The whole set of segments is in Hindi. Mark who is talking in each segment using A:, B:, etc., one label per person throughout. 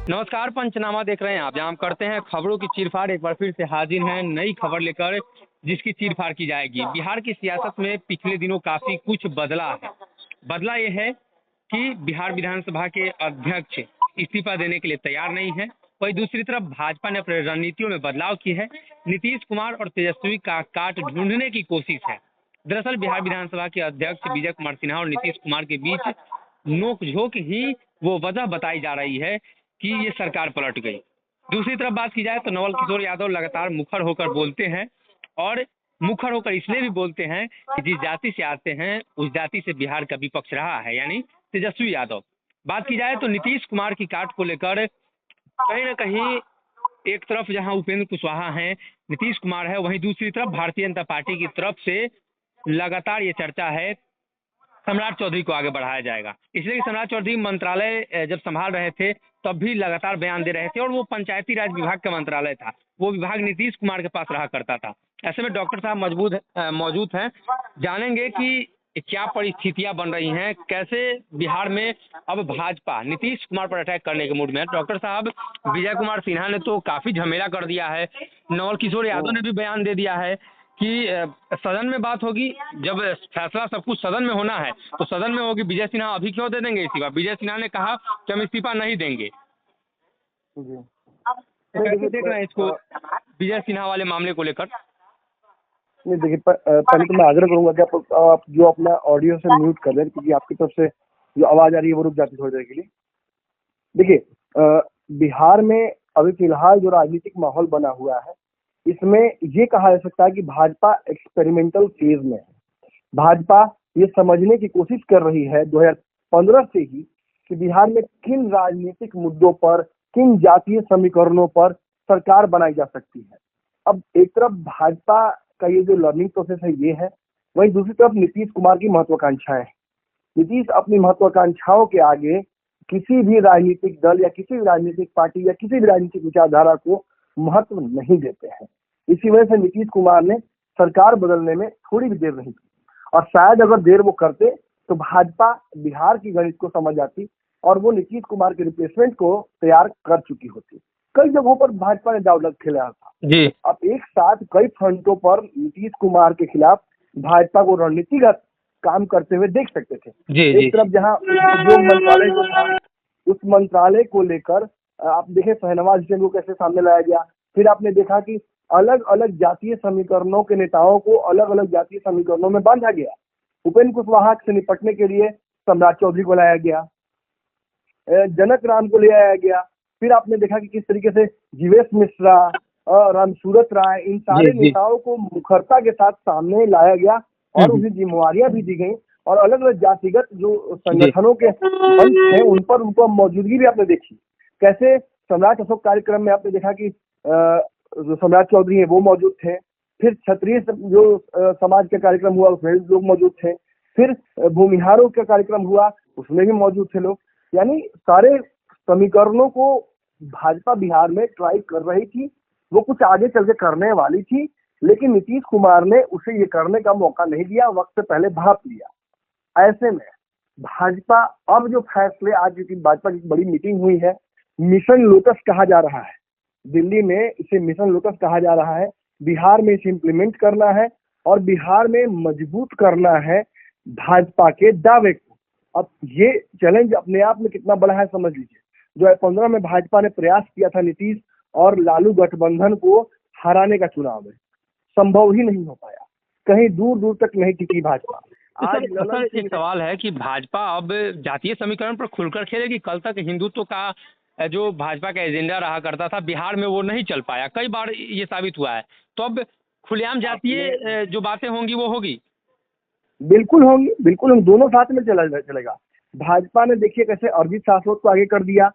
A: नमस्कार, पंचनामा देख रहे हैं आप, जहां हम करते हैं खबरों की चीरफाड़। एक बार फिर से हाजिर हैं नई खबर लेकर, जिसकी चीरफाड़ की जाएगी। बिहार की सियासत में पिछले दिनों काफी कुछ बदला है। बदला ये है कि बिहार विधानसभा के अध्यक्ष इस्तीफा देने के लिए तैयार नहीं है। वहीं दूसरी तरफ भाजपा ने अपनी रणनीतियों में बदलाव की है। नीतीश कुमार और तेजस्वी का काट ढूंढने की कोशिश है। दरअसल बिहार विधानसभा के अध्यक्ष विजय कुमार सिन्हा और नीतीश कुमार के बीच नोकझोंक ही वो वजह बताई जा रही है कि ये सरकार पलट गई। दूसरी तरफ बात की जाए तो नवल किशोर यादव लगातार मुखर होकर बोलते हैं, और मुखर होकर इसलिए भी बोलते हैं कि जिस जाति से आते हैं उस जाति से बिहार का विपक्ष रहा है, यानी तेजस्वी यादव। बात की जाए तो नीतीश कुमार की काट को लेकर कहीं न कहीं एक तरफ जहां उपेंद्र कुशवाहा हैं, नीतीश कुमार है, वहीं दूसरी तरफ भारतीय जनता पार्टी की तरफ से लगातार ये चर्चा है सम्राट चौधरी को आगे बढ़ाया जाएगा। इसलिए कि सम्राट चौधरी मंत्रालय जब संभाल रहे थे तब भी लगातार बयान दे रहे थे, और वो पंचायती राज विभाग का मंत्रालय था। वो विभाग नीतीश कुमार के पास रहा करता था। ऐसे में डॉक्टर साहब मौजूद हैं। जानेंगे कि क्या परिस्थितियां बन रही हैं, कैसे बिहार में अब भाजपा नीतीश कुमार पर अटैक करने के मूड में है। डॉक्टर साहब, विजय कुमार सिन्हा ने तो काफी झमेला कर दिया है। नवल किशोर यादव ने भी बयान दे दिया है कि सदन में बात होगी, जब फैसला सब कुछ सदन में होना है तो सदन में होगी। विजय सिन्हा अभी क्यों दे देंगे इस्तीफा? विजय सिन्हा ने कहा कि हम इस्तीफा नहीं देंगे।
B: जी।
A: तो कैसे देख रहे हैं इसको, विजय सिन्हा वाले मामले को लेकर?
B: नहीं देखिए, पहले तो मैं आग्रह करूंगा कि आप जो अपना ऑडियो से म्यूट कर लें, क्योंकि आपकी तरफ से जो आवाज आ रही है वो रुक जाती है थोड़ी देर के लिए। देखिए, बिहार में अभी फिलहाल जो राजनीतिक माहौल बना हुआ है, इसमें ये कहा जा सकता है कि भाजपा एक्सपेरिमेंटल फेज में है। भाजपा ये समझने की कोशिश कर रही है 2015 से ही कि बिहार में किन राजनीतिक मुद्दों पर, किन जातीय समीकरणों पर सरकार बनाई जा सकती है। अब एक तरफ भाजपा का ये जो लर्निंग प्रोसेस है ये है, वहीं दूसरी तरफ नीतीश कुमार की महत्वाकांक्षाएं हैं। नीतीश अपनी महत्वाकांक्षाओं के आगे किसी भी राजनीतिक दल या किसी भी राजनीतिक पार्टी या किसी भी राजनीतिक विचारधारा को महत्व नहीं देते हैं। इसी वजह से नीतीश कुमार ने सरकार बदलने में थोड़ी भी देर नहीं की, और शायद अगर देर वो करते तो भाजपा बिहार की गणित को समझ आती और वो नीतीश कुमार के रिप्लेसमेंट को तैयार कर चुकी होती। कई जगहों पर भाजपा ने दांव खेला था
A: जी।
B: अब एक साथ कई फ्रंटों पर नीतीश कुमार के खिलाफ भाजपा को रणनीतिगत काम करते हुए देख सकते थे।
A: जी।
B: एक तरफ जहां उद्योग मंत्रालय जो था, उस मंत्रालय को लेकर आप देखें शहनवाज हुसैन को कैसे सामने लाया गया। फिर आपने देखा कि अलग अलग जातीय समीकरणों के नेताओं को अलग अलग जातीय समीकरणों में बांधा गया। उपेंद्र कुशवाहा से निपटने के लिए सम्राट चौधरी को लाया गया, जनक राम को ले आया गया। फिर आपने देखा कि किस तरीके से जीवेश मिश्रा, रामसूरत राय, इन सारे नेताओं को मुखरता के साथ सामने लाया गया और उन्हें जिम्मेवारियां भी दी गई, और अलग अलग जातिगत जो संगठनों के मंच हैं उन पर उनको मौजूदगी भी आपने देखी। कैसे सम्राट अशोक कार्यक्रम में आपने देखा कि जो सम्राट चौधरी है वो मौजूद थे। फिर क्षत्रिय जो समाज का कार्यक्रम हुआ उसमें लोग मौजूद थे। फिर भूमिहारों का कार्यक्रम हुआ उसमें भी मौजूद थे लोग। यानी सारे समीकरणों को भाजपा बिहार में ट्राई कर रही थी, वो कुछ आगे चल के करने वाली थी, लेकिन नीतीश कुमार ने उसे ये करने का मौका नहीं दिया, वक्त से पहले भाप लिया। ऐसे में भाजपा अब जो फैसले, आज की भाजपा की बड़ी मीटिंग हुई है, मिशन लोटस कहा जा रहा है, दिल्ली में इसे मिशन लोटस कहा जा रहा है। बिहार में इसे इम्प्लीमेंट करना है और बिहार में मजबूत करना है भाजपा के दावे को। अब ये चैलेंज अपने आप में कितना बड़ा है समझ लीजिए। 2015 में भाजपा ने प्रयास किया था नीतीश और लालू गठबंधन को हराने का चुनाव में, संभव ही नहीं हो पाया, कहीं दूर दूर तक नहीं टिकी भाजपा।
A: आज एक सवाल है कि भाजपा अब जातीय समीकरण पर खुलकर खेलेगी। कल तक हिंदुत्व का जो भाजपा का एजेंडा रहा करता था बिहार में, वो नहीं चल पाया, कई बार ये साबित हुआ है। तो अब खुलेआम जातीय जो बातें होंगी वो होगी।
B: बिल्कुल होंगी, बिल्कुल हम दोनों साथ में चलेगा। भाजपा ने देखिए कैसे अरविंद सासोद को आगे कर दिया।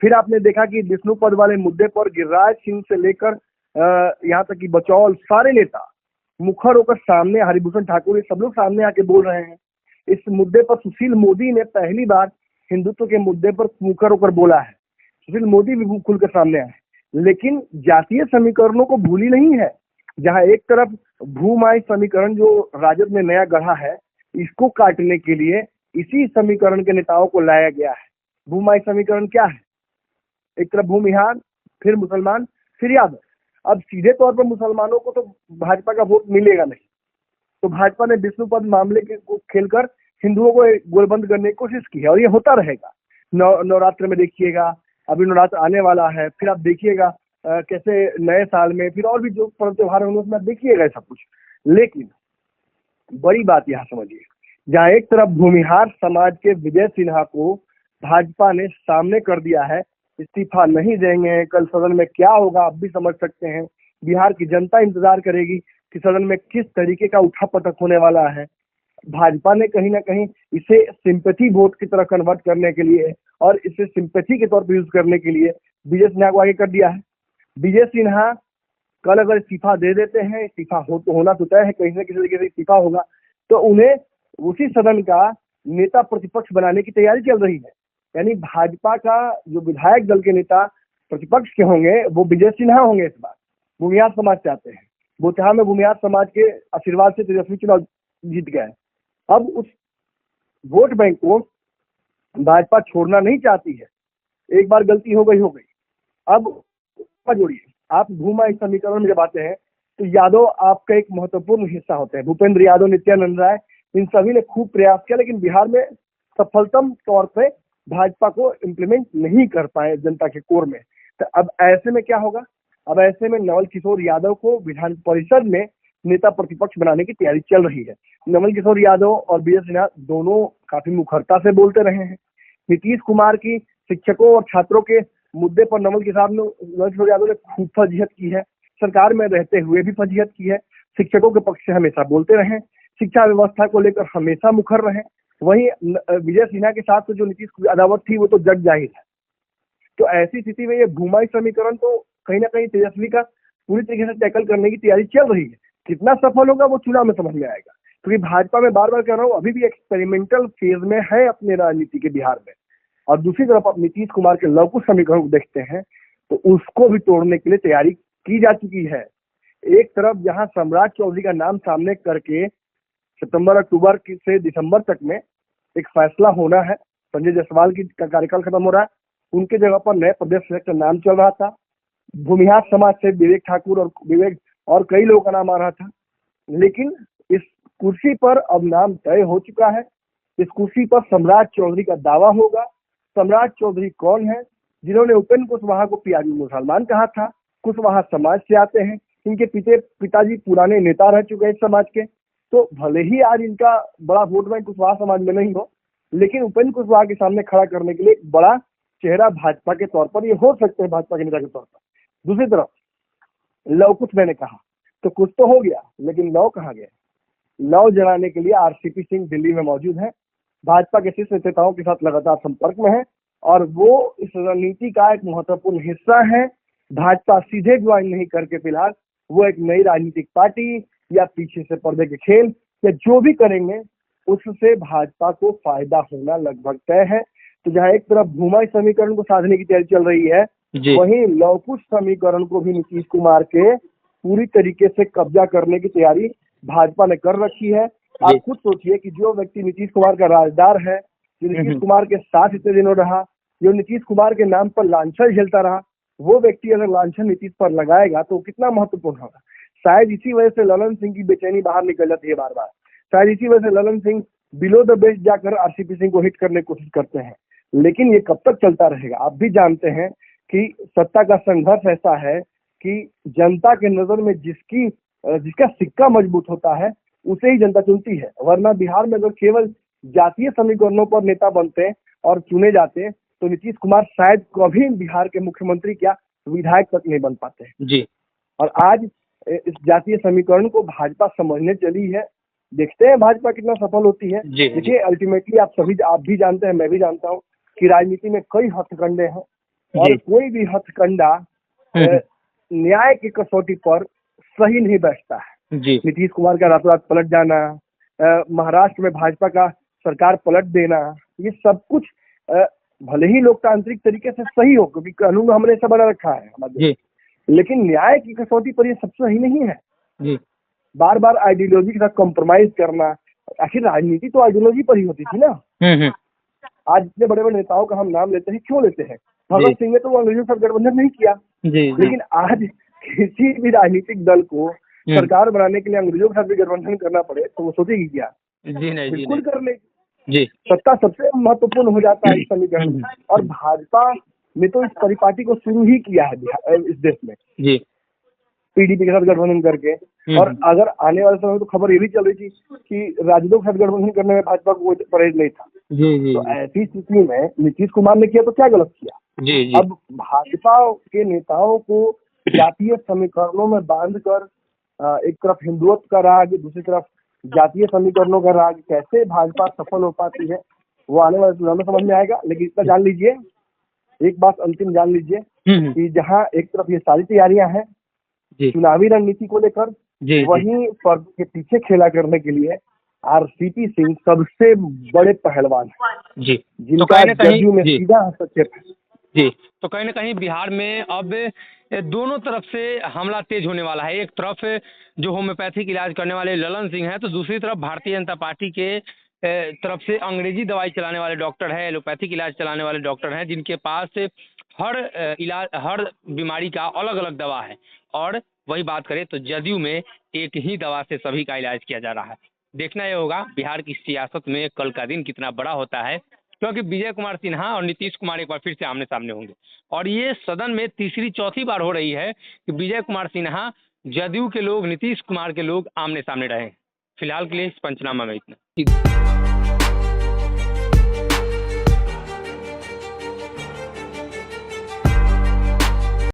B: फिर आपने देखा कि विष्णु पद वाले मुद्दे पर गिरिराज सिंह से लेकर यहाँ तक कि बचौल, सारे नेता मुखर होकर सामने, हरिभूषण ठाकुर, ये सब लोग सामने आके बोल रहे हैं। इस मुद्दे पर सुशील मोदी ने पहली बार हिंदुत्व के मुद्दे पर मुखर होकर बोला है। सुशील मोदी भी खुलकर सामने आए, लेकिन जातीय समीकरणों को भूली नहीं है। जहां एक तरफ भूमाई समीकरण जो राजद ने नया गढ़ा है, इसको काटने के लिए इसी समीकरण के नेताओं को लाया गया है। भूमाई समीकरण क्या है? एक तरफ भूमिहार, फिर मुसलमान, फिर यादव। अब सीधे तौर पर मुसलमानों को तो भाजपा का वोट मिलेगा नहीं, तो भाजपा ने विष्णुपद मामले के को खेलकर हिंदुओं को गोलबंद करने की कोशिश की है, और ये होता रहेगा। नवरात्र में देखिएगा, अभी नवरात्र आने वाला है, फिर आप देखिएगा कैसे नए साल में, फिर और भी जो पर्व त्योहार होंगे उसमें आप देखिएगा सब कुछ। लेकिन बड़ी बात यहाँ समझिए, जहाँ एक तरफ भूमिहार समाज के विजय सिन्हा को भाजपा ने सामने कर दिया है, इस्तीफा नहीं देंगे, कल सदन में क्या होगा आप भी समझ सकते हैं। बिहार की जनता इंतजार करेगी कि सदन में किस तरीके का उठापटक होने वाला है। भाजपा ने कहीं ना कहीं इसे सिंपैथी वोट की तरह कन्वर्ट करने के लिए और इसे सिंपैथी के तौर पर यूज करने के लिए विजय सिन्हा को आगे कर दिया है। विजय सिन्हा कल अगर इस्तीफा दे देते हैं, इस्तीफा होना तो तय है, कहीं ना किसी तरीके से इस्तीफा होगा, तो उन्हें उसी सदन का नेता प्रतिपक्ष बनाने की तैयारी चल रही है। यानी भाजपा का जो विधायक दल के नेता प्रतिपक्ष के होंगे वो विजय सिन्हा होंगे। इस बार भूमिहार समाज चाहते हैं, बोचहा में भूमिहार समाज के आशीर्वाद से तेजस्वी चुनाव जीत गए। अब उस वोट बैंक को भाजपा छोड़ना नहीं चाहती है। एक बार गलती हो गई। अब जोड़िए, आप भूमा इस समीकरण में जब आते हैं तो यादव आपका एक महत्वपूर्ण हिस्सा होते हैं। भूपेंद्र यादव, नित्यानंद राय, इन सभी ने खूब प्रयास किया, लेकिन बिहार में सफलतम तौर पे भाजपा को इम्प्लीमेंट नहीं कर पाए जनता के कोर में। तो अब ऐसे में क्या होगा? अब ऐसे में नवल किशोर यादव को विधान परिषद में नेता प्रतिपक्ष बनाने की तैयारी चल रही है। नवल किशोर यादव और विजय सिन्हा दोनों काफी मुखरता से बोलते रहे हैं। नीतीश कुमार की शिक्षकों और छात्रों के मुद्दे पर नवल किशोर यादव ने खूब फजीहत की है, सरकार में रहते हुए भी फजीहत की है। शिक्षकों के पक्ष से हमेशा बोलते रहे, शिक्षा व्यवस्था को लेकर हमेशा मुखर रहे। वहीं विजय सिन्हा के साथ तो जो नीतीश की अदावत थी वो तो जग जाहिर है। तो ऐसी स्थिति में ये भूमाई समीकरण तो कहीं ना कहीं तेजस्वी का पूरी तरीके से टैकल करने की तैयारी चल रही है। कितना सफल होगा वो चुनाव में समझ में आएगा, क्योंकि भाजपा में बार बार कह रहा हूँ अभी भी एक्सपेरिमेंटल फेज में है अपने राजनीति के बिहार में। और दूसरी तरफ आप नीतीश कुमार के लवकुश समीकरण को देखते हैं तो उसको भी तोड़ने के लिए तैयारी की जा चुकी है। एक तरफ जहां सम्राट चौधरी का नाम सामने करके सितंबर अक्टूबर से दिसंबर तक में एक फैसला होना है, संजय जायसवाल की कार्यकाल खत्म हो रहा है, उनके जगह पर नए प्रदेश अध्यक्ष का नाम चल रहा था। भूमिहार समाज से विवेक ठाकुर और कई लोगों का नाम आ रहा था, लेकिन इस कुर्सी पर अब नाम तय हो चुका है। इस कुर्सी पर सम्राट चौधरी का दावा होगा। सम्राट चौधरी कौन है? जिन्होंने उपेंद्र कुशवाहा को पियाजी मुसलमान कहा था, कुशवाहा समाज से आते हैं, इनके पिताजी पुराने नेता रह चुके हैं समाज के। तो भले ही आज इनका बड़ा वोट बैंक कुशवाहा समाज में नहीं हो, लेकिन उपेंद्र कुशवाहा के सामने खड़ा करने के लिए एक बड़ा चेहरा भाजपा के तौर पर ये हो सकते हैं, भाजपा के नेता के तौर पर। दूसरी तरफ लव कुछ मैंने कहा तो कुछ तो हो गया, लेकिन लव कहाँ गया? लव जलाने के लिए आरसीपी सिंह दिल्ली में मौजूद है, भाजपा के शीर्ष नेताओं के साथ लगातार संपर्क में है और वो इस रणनीति का एक महत्वपूर्ण हिस्सा है। भाजपा सीधे ज्वाइन नहीं करके फिलहाल वो एक नई राजनीतिक पार्टी या पीछे से पर्दे के खेल या जो भी करेंगे उससे भाजपा को फायदा होना लगभग तय है। तो जहाँ एक तरफ भूमाई समीकरण को साधने की तैयारी चल रही है, वहीं लवकुश समीकरण को भी नीतीश कुमार के पूरी तरीके से कब्जा करने की तैयारी भाजपा ने कर रखी है। आप खुद सोचिए कि जो व्यक्ति नीतीश कुमार का राजदार है, जो नीतीश कुमार के साथ इतने दिनों रहा, जो नीतीश कुमार के नाम पर लांछन झेलता रहा, वो व्यक्ति अगर लांछन नीतीश पर लगाएगा तो कितना महत्वपूर्ण होगा। शायद इसी वजह से ललन सिंह की बेचैनी बाहर निकल जाती है बार बार। शायद इसी वजह से Lalan Singh below the best जाकर आरसीपी सिंह को हिट करने की कोशिश करते हैं। लेकिन ये कब तक चलता रहेगा? आप भी जानते हैं कि सत्ता का संघर्ष ऐसा है कि जनता के नजर में जिसका सिक्का मजबूत होता है उसे ही जनता चुनती है। वरना बिहार में अगर केवल जातीय समीकरणों पर नेता बनते और चुने जाते तो नीतीश कुमार शायद कभी बिहार के मुख्यमंत्री क्या विधायक तक नहीं बन पाते
A: जी।
B: और आज इस जातीय समीकरण को भाजपा समझने चली है। देखते हैं भाजपा कितना सफल होती है। देखिए अल्टीमेटली आप भी जानते हैं, मैं भी जानता हूँ कि राजनीति में कई हथकंडे हैं और कोई भी हथकंडा न्याय की कसौटी पर सही नहीं बैठता है। नीतीश कुमार का रातों रात पलट जाना, महाराष्ट्र में भाजपा का सरकार पलट देना, ये सब कुछ भले ही लोकतांत्रिक तरीके से सही हो क्योंकि कानून हमने ऐसा बना रखा है हमारे, लेकिन न्याय की कसौटी पर ये सब सही नहीं है। बार बार आइडियोलॉजी के साथ कॉम्प्रोमाइज करना, आखिर राजनीति तो आइडियोलॉजी पर ही होती थी ना। आज इतने बड़े बड़े नेताओं का हम नाम लेते हैं, क्यों लेते हैं? भगत सिंह ने तो वो अंग्रेजों के साथ गठबंधन नहीं किया।
A: जी
B: लेकिन आज किसी भी राजनीतिक दल को सरकार बनाने के लिए अंग्रेजों के साथ भी गठबंधन करना पड़े तो वो सोचेगी क्या?
A: जी नहीं जी
B: बिल्कुल
A: नहीं
B: कर ले।
A: जी
B: सत्ता सबसे महत्वपूर्ण हो जाता है इस समीकरण में। और भाजपा ने तो इस परिपाटी को शुरू ही किया है इस देश में,
A: जी
B: पीडीपी के साथ गठबंधन करके। और अगर आने वाले समय में तो खबर ये भी चल रही थी कि राजदों के साथ गठबंधन करने में भाजपा को कोई परहेज नहीं था।
A: जी जी
B: तो ऐसी स्थिति में नीतीश कुमार ने किया तो क्या गलत किया?
A: जी जी
B: अब भाजपा के नेताओं को जातीय समीकरणों में बांधकर एक तरफ हिंदुत्व का राग, दूसरी तरफ जातीय समीकरणों का राग, कैसे भाजपा सफल हो पाती है वो आने वाले समय में समझ में आएगा। लेकिन इतना जान लीजिए, एक बात अंतिम जान लीजिए कि जहां एक तरफ ये सारी तैयारियां हैं चुनावी रणनीति को लेकर, वहीं पर्दे के पीछे खेला करने के लिए आरसीपी सिंह सबसे बड़े पहलवान हैं
A: जी।
B: जिनका जदयू में सीधा हस्तक्षेप है।
A: जी, तो कहीं न कहीं बिहार में अब दोनों तरफ से हमला तेज होने वाला है। एक तरफ जो होम्योपैथिक इलाज करने वाले ललन सिंह हैं, तो दूसरी तरफ भारतीय जनता पार्टी के तरफ से अंग्रेजी दवाई चलाने वाले डॉक्टर हैं, एलोपैथिक इलाज चलाने वाले डॉक्टर हैं, जिनके पास हर बीमारी का अलग-अलग दवा है। और वही बात करें तो जदयू में एक ही दवा से सभी का इलाज किया जा रहा है। देखना ये होगा बिहार की सियासत में कल का दिन कितना बड़ा होता है, क्योंकि विजय कुमार सिन्हा और नीतीश कुमार एक बार फिर से आमने-सामने होंगे। और ये सदन में तीसरी चौथी बार हो रही है कि विजय कुमार सिन्हा, जदयू के लोग, नीतीश कुमार के लोग आमने-सामने रहे। फिलहाल के लिए इस पंचनामा में इतना।